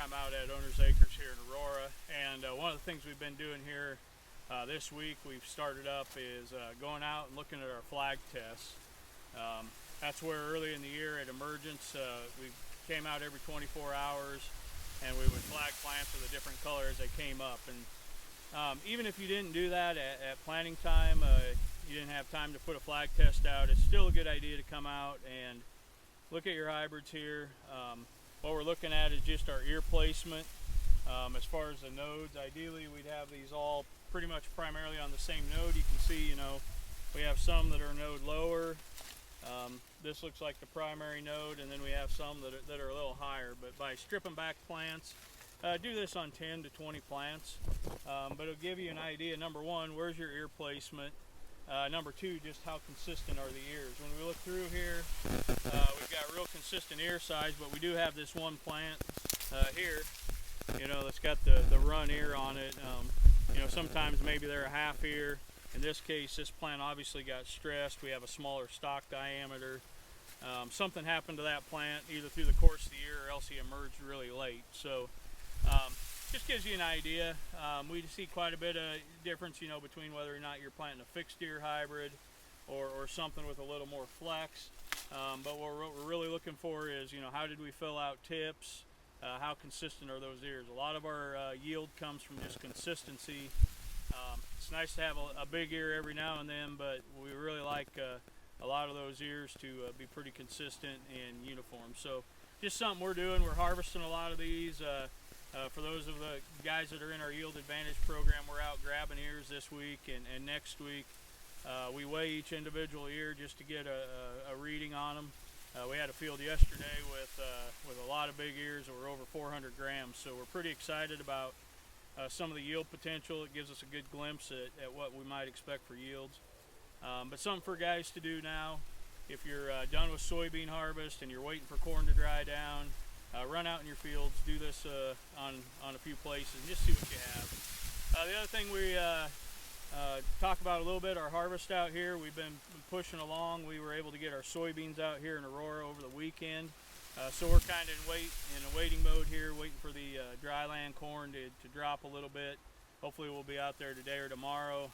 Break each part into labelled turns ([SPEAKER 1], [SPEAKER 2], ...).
[SPEAKER 1] I'm out at Owner's Acres here in Aurora, and one of the things we've been doing here this week we've started up is going out and looking at our flag tests. That's where early in the year at emergence we came out every 24 hours and we would flag plants with a different color as they came up. And even if you didn't do that at planting time, you didn't have time to put a flag test out, it's still a good idea to come out and look at your hybrids here. What we're looking at is just our ear placement. As far as the nodes, ideally we'd have these all pretty much primarily on the same node. You can see, we have some that are node lower. This looks like the primary node, and then we have some that are a little higher. But by stripping back plants, do this on 10 to 20 plants, but it'll give you an idea. Number one, where's your ear placement? Number two, just how consistent are the ears. When we look through here, we've got real consistent ear size, but we do have this one plant here, that's got the run ear on it. Sometimes maybe they're a half ear. In this case, this plant obviously got stressed. We have a smaller stalk diameter. Something happened to that plant either through the course of the year or else he emerged really late. So just gives you an idea. We see quite a bit of difference, between whether or not you're planting a fixed ear hybrid or something with a little more flex. But what we're really looking for is, how did we fill out tips? How consistent are those ears? A lot of our yield comes from just consistency. It's nice to have a big ear every now and then, but we really like a lot of those ears to be pretty consistent and uniform. So just something we're doing. We're harvesting a lot of these. For those of the guys that are in our Yield Advantage program, we're out grabbing ears this week and next week. We weigh each individual ear just to get a reading on them. We had a field yesterday with a lot of big ears that were over 400 grams, so we're pretty excited about some of the yield potential. It gives us a good glimpse at what we might expect for yields. But something for guys to do now. If you're done with soybean harvest and you're waiting for corn to dry down, run out in your fields, do this on a few places, and just see what you have. The other thing we talk about a little bit, our harvest out here. We've been pushing along. We were able to get our soybeans out here in Aurora over the weekend. So we're kind of in a waiting mode here, waiting for the dryland corn to drop a little bit. Hopefully we'll be out there today or tomorrow.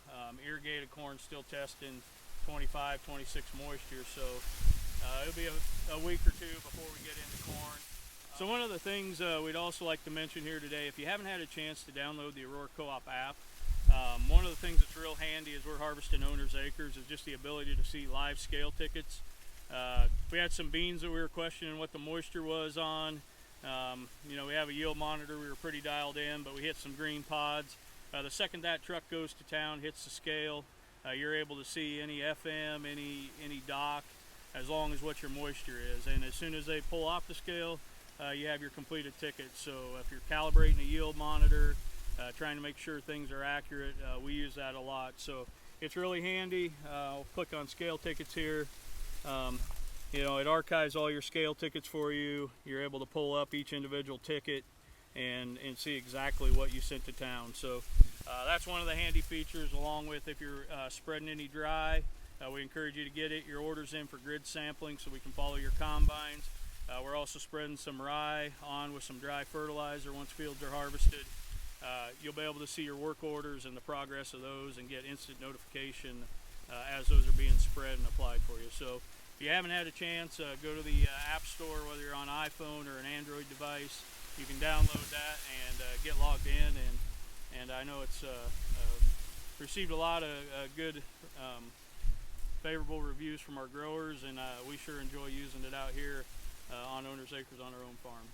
[SPEAKER 1] Irrigated corn still testing 25, 26 moisture, so it'll be a week or two before we get into corn. So one of the things we'd also like to mention here today, if you haven't had a chance to download the Aurora Co-op app, one of the things that's real handy as we're harvesting Owner's Acres is just the ability to see live scale tickets. We had some beans that we were questioning what the moisture was on. We have a yield monitor, we were pretty dialed in, but we hit some green pods. The second that truck goes to town, hits the scale, you're able to see any FM, any dock, as long as what your moisture is. And as soon as they pull off the scale, you have your completed ticket. So if you're calibrating a yield monitor, trying to make sure things are accurate, we use that a lot. So it's really handy. I'll click on scale tickets here. It archives all your scale tickets for you. You're able to pull up each individual ticket and see exactly what you sent to town. So that's one of the handy features, along with if you're spreading any dry, we encourage you to get your orders in for grid sampling so we can follow your combines. We're also spreading some rye on with some dry fertilizer once fields are harvested. You'll be able to see your work orders and the progress of those and get instant notification as those are being spread and applied for you. So if you haven't had a chance, go to the App Store, whether you're on iPhone or an Android device. You can download that and get logged in. And I know it's received a lot of good favorable reviews from our growers, and we sure enjoy using it out here on Owner's Acres on our own farm.